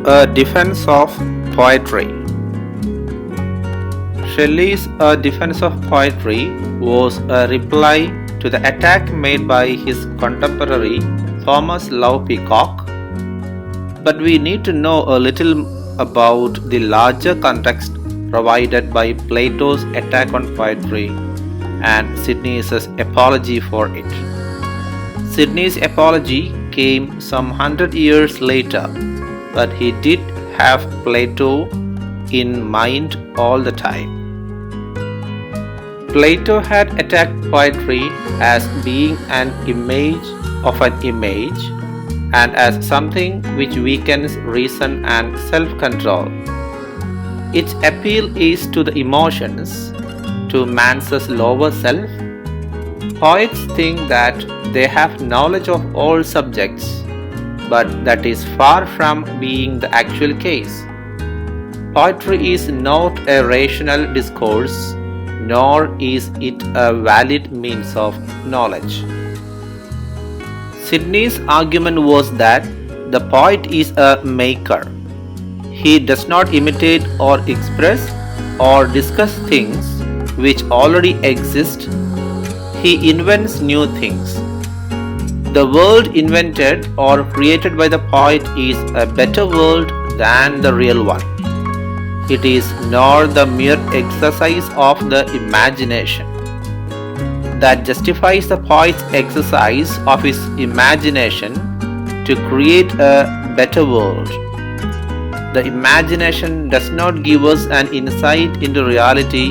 A defense of poetry. Shelley's A Defense of Poetry was a reply to the attack made by his contemporary Thomas Love Peacock. But we need to know a little about the larger context provided by Plato's attack on poetry and Sidney's apology for it. Sidney's apology came some 100 years later, but he did have Plato in mind all the time. Plato had attacked poetry as being an image of an image and as something which weakens reason and self-control. Its appeal is to the emotions, to man's lower self. Poets think that they have knowledge of all subjects, but that is far from being the actual case. Poetry is not a rational discourse, nor is it a valid means of knowledge. Sidney's argument was that the poet is a maker. He does not imitate or express or discuss things which already exist. He invents new things. The world invented or created by the poet is a better world than the real one. It is not the mere exercise of the imagination that justifies the poet's exercise of his imagination to create a better world. The imagination does not give us an insight into reality,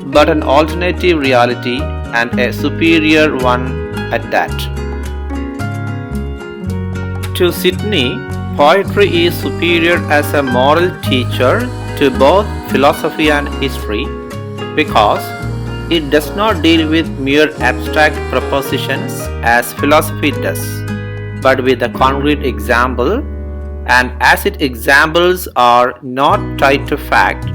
but an alternative reality and a superior one at that. To Sidney, poetry is superior as a moral teacher to both philosophy and history because it does not deal with mere abstract propositions as philosophy does, but with a concrete example, and as its examples are not tied to fact,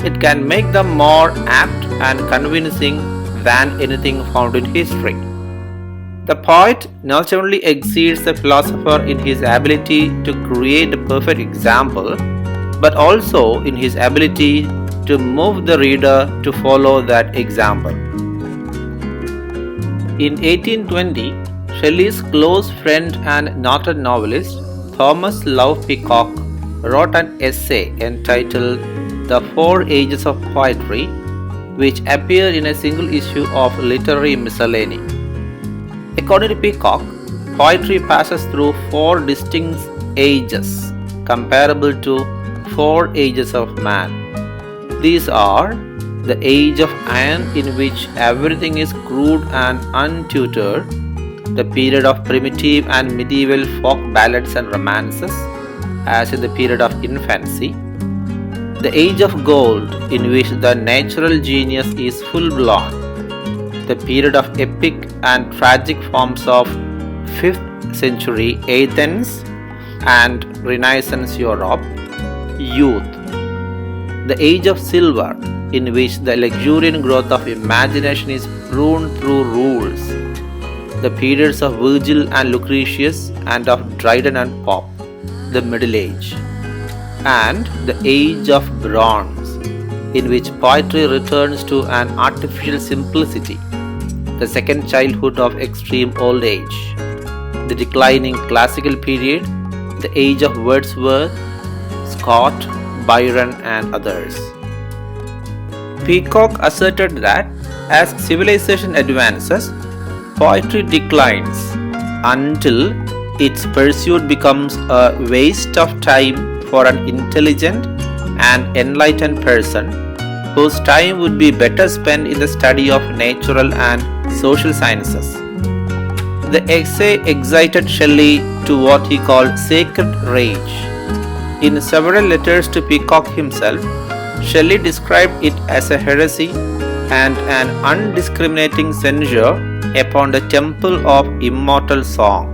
it can make them more apt and convincing than anything found in history. The poet not only exceeds the philosopher in his ability to create a perfect example, but also in his ability to move the reader to follow that example. In 1820, Shelley's close friend and noted novelist Thomas Love Peacock wrote an essay entitled The Four Ages of Poetry, which appeared in a single issue of Literary Miscellany. According to Peacock, poetry passes through four distinct ages, comparable to four ages of man. These are the age of iron, in which everything is crude and untutored, the period of primitive and medieval folk ballads and romances, as in the period of infancy, the age of gold, in which the natural genius is full-blown, the period of epic and tragic forms of 5th century Athens and Renaissance Europe, youth, the age of silver, in which the luxuriant growth of imagination is pruned through rules, the periods of Virgil and Lucretius and of Dryden and Pope, the Middle Age, and the age of bronze, in which poetry returns to an artificial simplicity, the second childhood of extreme old age, the declining classical period, the age of Wordsworth, Scott, Byron and others. Peacock asserted that as civilization advances, poetry declines until its pursuit becomes a waste of time for an intelligent and enlightened person whose time would be better spent in the study of natural and social sciences. The essay excited Shelley to what he called sacred rage. In several letters to Peacock himself, Shelley described it as a heresy and an undiscriminating censure upon the temple of immortal song.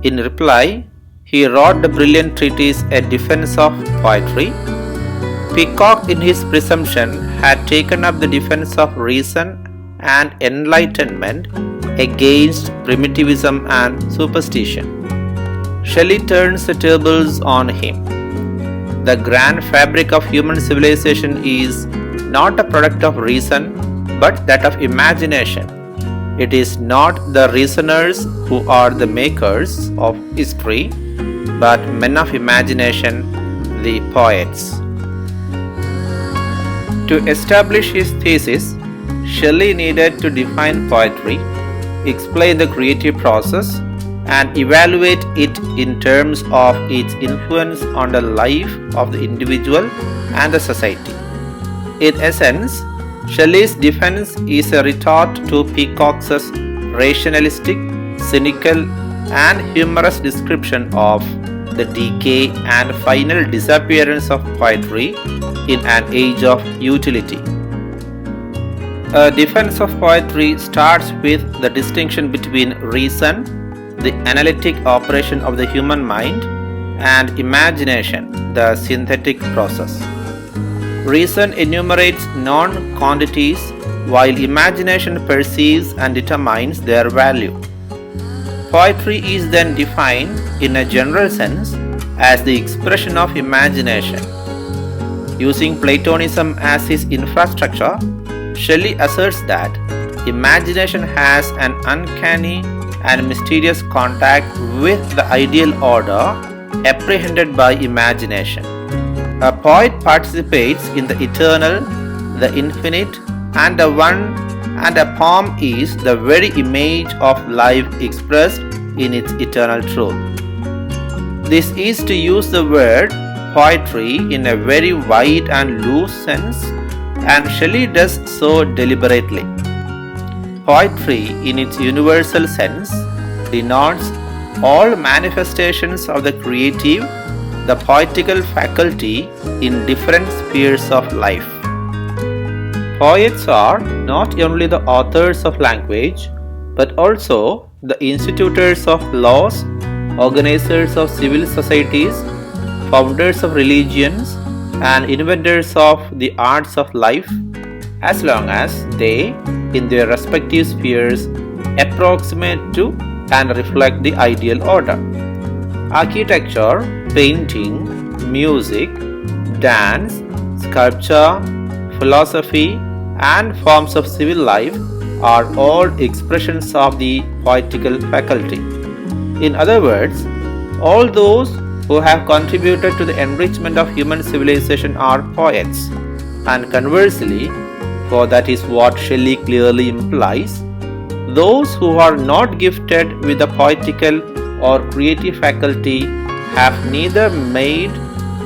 In reply, he wrote the brilliant treatise A Defense of Poetry. Peacock, in his presumption, had taken up the defense of reason and enlightenment against primitivism and superstition. Shelley turns the tables on him. The grand fabric of human civilization is not a product of reason but that of imagination. It is not the reasoners who are the makers of history, but men of imagination, the poets. To establish his thesis, Shelley needed to define poetry, explain the creative process, and evaluate it in terms of its influence on the life of the individual and the society. In essence, Shelley's defense is a retort to Peacock's rationalistic, cynical, and humorous description of the decay and final disappearance of poetry in an age of utility. A defense of poetry starts with the distinction between reason, the analytic operation of the human mind, and imagination, the synthetic process. Reason enumerates known quantities while imagination perceives and determines their value. Poetry is then defined in a general sense as the expression of imagination. Using Platonism as his infrastructure, Shelley asserts that imagination has an uncanny and mysterious contact with the ideal order apprehended by imagination. A poet participates in the eternal, the infinite, and the one, and a poem is the very image of life expressed in its eternal truth. This is to use the word poetry in a very wide and loose sense, and Shelley does so deliberately. Poetry, in its universal sense, denotes all manifestations of the creative, the poetical faculty in different spheres of life. Poets are not only the authors of language, but also the institutors of laws, organizers of civil societies, founders of religions, and inventors of the arts of life, as long as they, in their respective spheres, approximate to and reflect the ideal order. Architecture, painting, music, dance, sculpture, philosophy, and forms of civil life are all expressions of the poetical faculty. In other words, all those who have contributed to the enrichment of human civilization are poets, and conversely, for that is what Shelley clearly implies, those who are not gifted with the poetical or creative faculty have neither made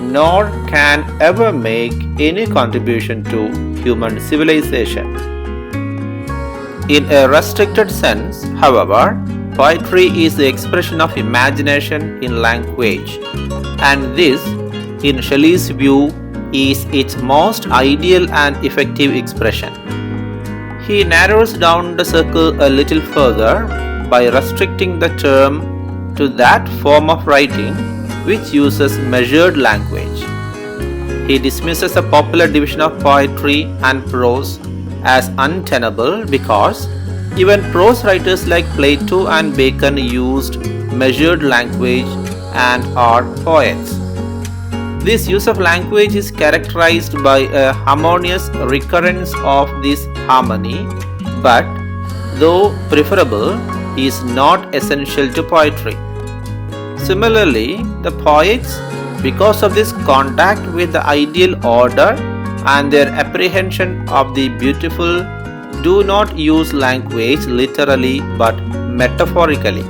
nor can ever make any contribution to human civilization. In a restricted sense, however, poetry is the expression of imagination in language, and this, in Shelley's view, is its most ideal and effective expression. He narrows down the circle a little further by restricting the term to that form of writing which uses measured language. He dismisses a popular division of poetry and prose as untenable because even prose writers like Plato and Bacon used measured language and are poets. This use of language is characterized by a harmonious recurrence of this harmony, but though preferable, is not essential to poetry. Similarly, the poets, because of this contact with the ideal order and their apprehension of the beautiful, do not use language literally but metaphorically.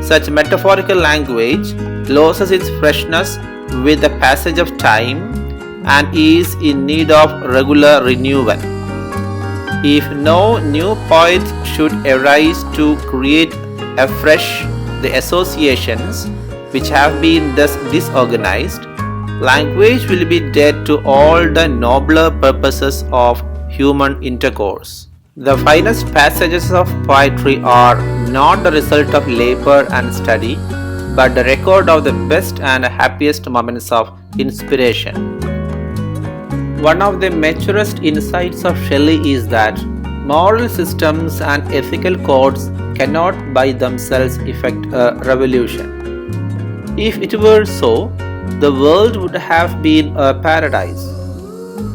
Such metaphorical language loses its freshness with the passage of time and is in need of regular renewal. If no new poet should arise to create afresh the associations which have been thus disorganized, language will be dead to all the nobler purposes of human intercourse. The finest passages of poetry are not the result of labor and study, but the record of the best and happiest moments of inspiration. One of the maturest insights of Shelley is that moral systems and ethical codes cannot by themselves effect a revolution. If it were so, the world would have been a paradise.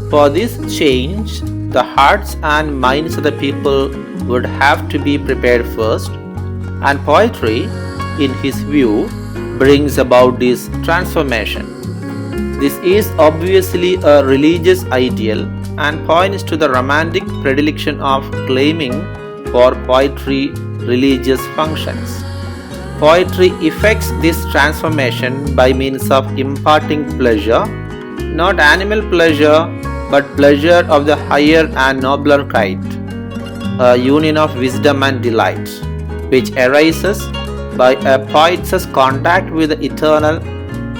For this change, the hearts and minds of the people would have to be prepared first, and poetry, in his view, brings about this transformation. This is obviously a religious ideal and points to the romantic predilection of claiming for poetry religious functions. Poetry effects this transformation by means of imparting pleasure, not animal pleasure, but pleasure of the higher and nobler kind, a union of wisdom and delight, which arises by a poet's contact with the eternal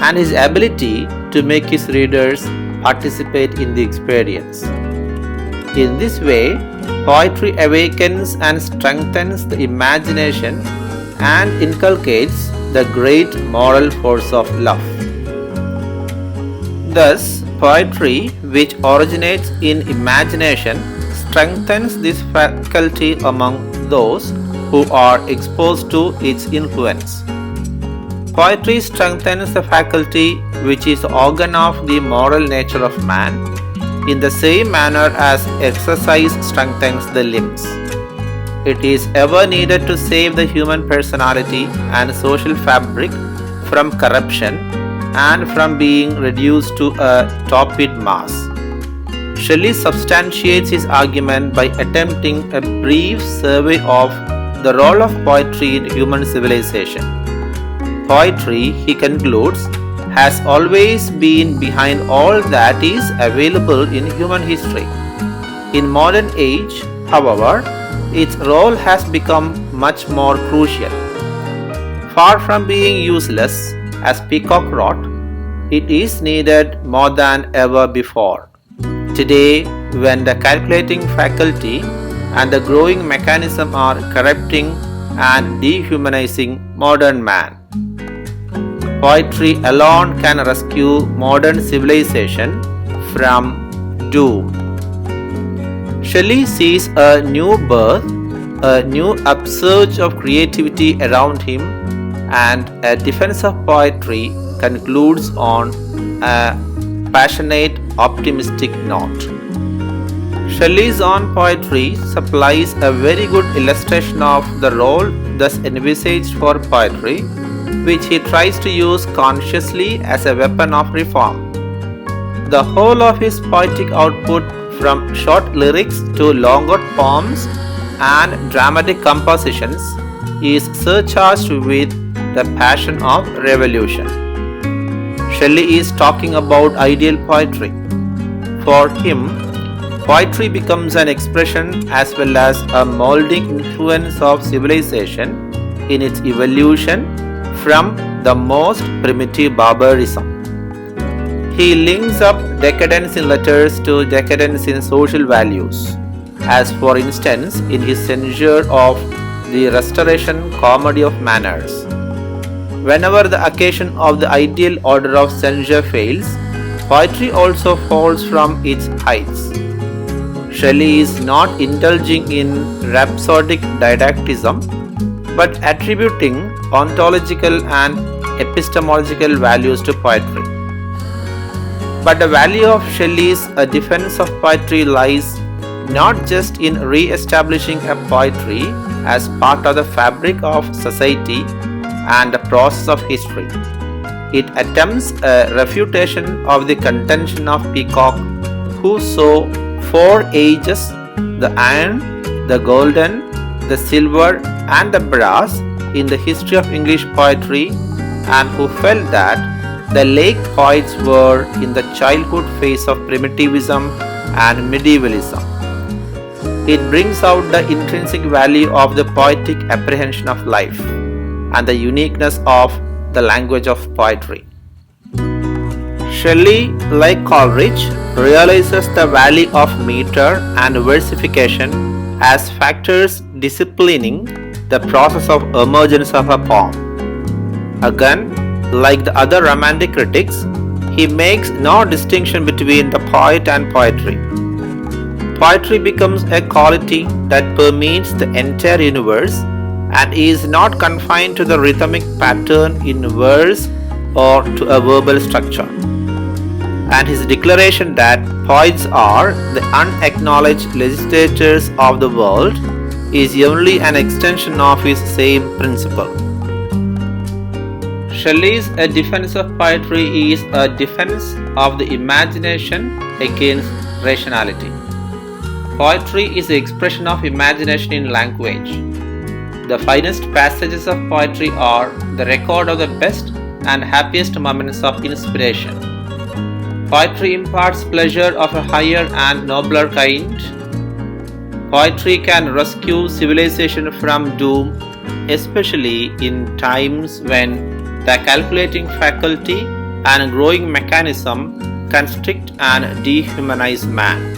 and his ability to make his readers participate in the experience. In this way, poetry awakens and strengthens the imagination and inculcates the great moral force of love. Thus, poetry, which originates in imagination, strengthens this faculty among those who are exposed to its influence. Poetry strengthens the faculty which is the organ of the moral nature of man, in the same manner as exercise strengthens the limbs. It is ever needed to save the human personality and social fabric from corruption and from being reduced to a torpid mass. Shelley substantiates his argument by attempting a brief survey of the role of poetry in human civilization. Poetry, he concludes, has always been behind all that is available in human history. In modern age, however, its role has become much more crucial. Far from being useless, as Peacock wrote, it is needed more than ever before. Today, when the calculating faculty and the growing mechanism are corrupting and dehumanizing modern man, poetry alone can rescue modern civilization from doom. Shelley sees a new birth, a new upsurge of creativity around him, and a defense of poetry concludes on a passionate, optimistic note. Shelley's own poetry supplies a very good illustration of the role thus envisaged for poetry, which he tries to use consciously as a weapon of reform. The whole of his poetic output, from short lyrics to longer poems and dramatic compositions, is surcharged with the passion of revolution. Shelley is talking about ideal poetry. For him, poetry becomes an expression as well as a molding influence of civilization in its evolution from the most primitive barbarism. He links up decadence in letters to decadence in social values, as for instance in his censure of the Restoration comedy of manners. Whenever the occasion of the ideal order of censure fails, poetry also falls from its heights. Shelley is not indulging in rhapsodic didacticism, but attributing ontological and epistemological values to poetry. But the value of Shelley's defense of poetry lies not just in re-establishing a poetry as part of the fabric of society and the process of history. It attempts a refutation of the contention of Peacock, who saw four ages, the iron, the golden, the silver, and the brass, in the history of English poetry, and who felt that the lake poets were in the childhood phase of primitivism and medievalism. It brings out the intrinsic value of the poetic apprehension of life and the uniqueness of the language of poetry. Shelley, like Coleridge, realizes the value of meter and versification as factors disciplining the process of emergence of a poem. Again, like the other romantic critics, he makes no distinction between the poet and poetry. Poetry becomes a quality that permeates the entire universe and is not confined to the rhythmic pattern in verse or to a verbal structure. And his declaration that poets are the unacknowledged legislators of the world is only an extension of his same principle. Shelley's A Defense of Poetry is a defense of the imagination against rationality. Poetry is the expression of imagination in language. The finest passages of poetry are the record of the best and happiest moments of inspiration. Poetry imparts pleasure of a higher and nobler kind. Poetry can rescue civilization from doom, especially in times when the calculating faculty and growing mechanism constrict and dehumanize man.